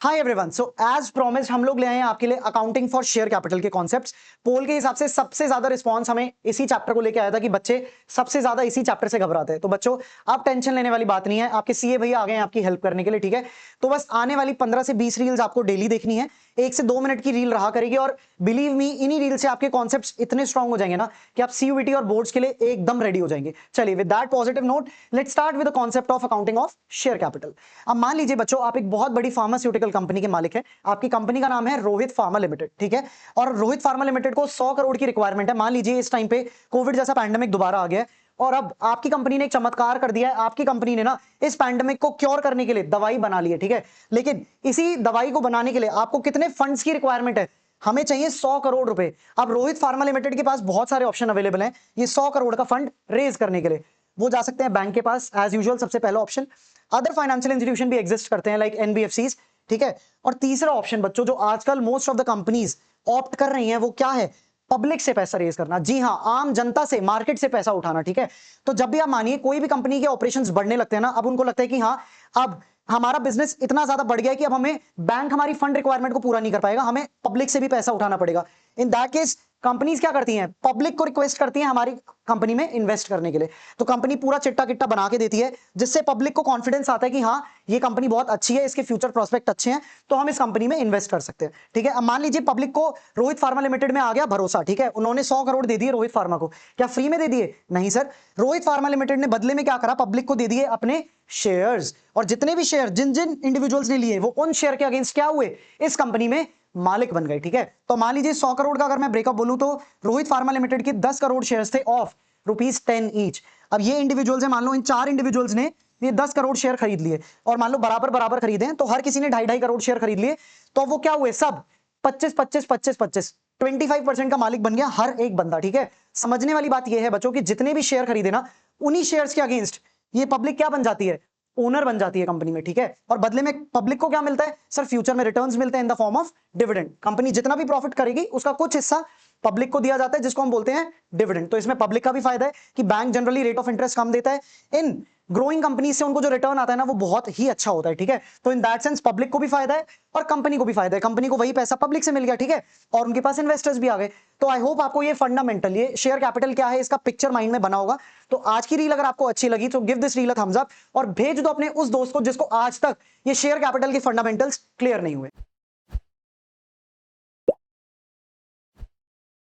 हाय everyone, so as promised हम लोग ले आए हैं आपके लिए अकाउंटिंग फॉर शेयर कैपिटल के कॉन्सेप्ट्स। पोल के हिसाब से सबसे ज्यादा रिस्पांस हमें इसी चैप्टर को लेके आया था कि बच्चे सबसे ज्यादा इसी चैप्टर से घबराते हैं। तो बच्चों, आप टेंशन लेने वाली बात नहीं है, आपके सीए भैया आ गए हैं आपकी हेल्प करने के लिए, ठीक है। तो बस आने वाली 15 से 20 रील्स आपको डेली देखनी है, 1 से 2 मिनट की रील रहा करेगी, और बिलीव मी, इन्हीं रील से आपके कॉन्सेप्ट्स इतने स्ट्रांग हो जाएंगे ना कि आप सीयूईटी और बोर्ड्स के लिए एकदम रेडी हो जाएंगे। चलिए, with that positive note, let's start with the concept of accounting of share capital. अब मान लीजिए बच्चों, आप एक बहुत बड़ी फार्मास्यूटिकल कंपनी के मालिक है। आपकी कंपनी का नाम है रोहित फार्मा लिमिटेड, ठीक है। और रोहित फार्मा लिमिटेड को 100 करोड़ की रिक्वायरमेंट है। मान लीजिए इस टाइम पे कोविड जैसा पैंडेमिक दोबारा आ गया है, और अब आपकी कंपनी ने एक चमत्कार कर दिया है। आपकी कंपनी ने ना इस पैंडेमिक को क्योर करने के लिए दवाई बना ली है, ठीक है। लेकिन इसी दवाई को बनाने के लिए आपको कितने फंड्स की रिक्वायरमेंट है? हमें चाहिए 100 करोड़ रुपए। अब रोहित फार्मा लिमिटेड के पास बहुत सारे ऑप्शन अवेलेबल हैं ये 100 करोड़ का फंड रेज करने के लिए। वो जा सकते हैं बैंक के पास, एज यूजुअल सबसे पहला ऑप्शन। अदर फाइनेंशियल इंस्टीट्यूशन भी एग्जिस्ट करते हैं, लाइक एनबीएफसीज, ठीक है। और तीसरा ऑप्शन बच्चों, जो आजकल most of the companies opt कर रही हैं, वो क्या है? पब्लिक से पैसा रेज करना। जी हां, आम जनता से, मार्केट से पैसा उठाना, ठीक है। तो जब भी आप मानिए कोई भी कंपनी के ऑपरेशंस बढ़ने लगते हैं ना, अब उनको लगता है कि हां, अब हमारा बिजनेस इतना ज्यादा बढ़ गया है कि अब हमें बैंक हमारी फंड रिक्वायरमेंट को पूरा नहीं कर पाएगा, हमें पब्लिक से भी पैसा उठाना पड़ेगा। इन दैट केस कंपनीज क्या करती हैं? पब्लिक को रिक्वेस्ट करती हैं हमारी कंपनी में इन्वेस्ट करने के लिए। तो कंपनी पूरा चिट्टा किट्टा बना के देती है, जिससे पब्लिक को कॉन्फिडेंस आता है कि हाँ, ये कंपनी बहुत अच्छी है, इसके फ्यूचर प्रोस्पेक्ट अच्छे हैं, तो हम इस कंपनी में इन्वेस्ट कर सकते हैं, ठीक है। अब मान लीजिए पब्लिक को रोहित फार्मा लिमिटेड में आ गया भरोसा, ठीक है। उन्होंने 100 करोड़ दे दिए रोहित फार्मा को। क्या फ्री में दे दिए? नहीं सर। रोहित फार्मा लिमिटेड ने बदले में क्या करा? पब्लिक को दे दिए अपने शेयर्स। और जितने भी शेयर जिन जिन इंडिविजुअल्स ने लिए, वो उन शेयर के अगेंस्ट क्या हुए? इस कंपनी में मालिक बन गए, ठीक है। तो मान लीजिए 100 करोड़ का अगर मैं ब्रेकअप बोलूं, तो रोहित फार्मा लिमिटेड के 10 करोड़ शेयर्स थे ऑफ ₹10 ईच। अब ये इंडिविजुअल्स है, मान लो इन 4 इंडिविजुअल्स ने ये 10 करोड़ शेयर खरीद लिए, और मान लो बराबर बराबर खरीदे, तो हर किसी ने 2.5 करोड़ शेयर खरीद लिए। तो वो क्या हुए? सब 25 25 25 25 25% का मालिक बन गया हर एक बंदा, ठीक है। समझने वाली बात यह है बच्चों कि जितने भी शेयर खरीदे ना, उन्हीं शेयर्स के अगेंस्ट ये पब्लिक क्या बन जाती है? ओनर बन जाती है कंपनी में, ठीक है। और बदले में पब्लिक को क्या मिलता है? सर, फ्यूचर में रिटर्न्स मिलते हैं in the form of dividend. Company जितना भी प्रॉफिट करेगी उसका कुछ हिस्सा पब्लिक को दिया जाता है, जिसको हम बोलते हैं डिविडेंड। तो इसमें पब्लिक का भी फायदा है कि bank generally rate of interest कम देता है। इन ग्रोइंग कंपनी से उनको जो रिटर्न आता है ना, वो बहुत ही अच्छा होता है, ठीक है। तो इन दैट सेंस पब्लिक को भी फायदा है और कंपनी को भी फायदा है। कंपनी को वही पैसा पब्लिक से मिल गया, ठीक है, और उनके पास इन्वेस्टर्स भी आ गए। तो आई होप आपको ये फंडामेंटल, ये शेयर कैपिटल क्या है, इसका पिक्चर माइंड में बना होगा। तो आज की रील अगर आपको अच्छी लगी तो give this reel a thumbs up, और भेज दो अपने उस दोस्त को जिसको आज तक ये शेयर कैपिटल के फंडामेंटल्स क्लियर नहीं हुए।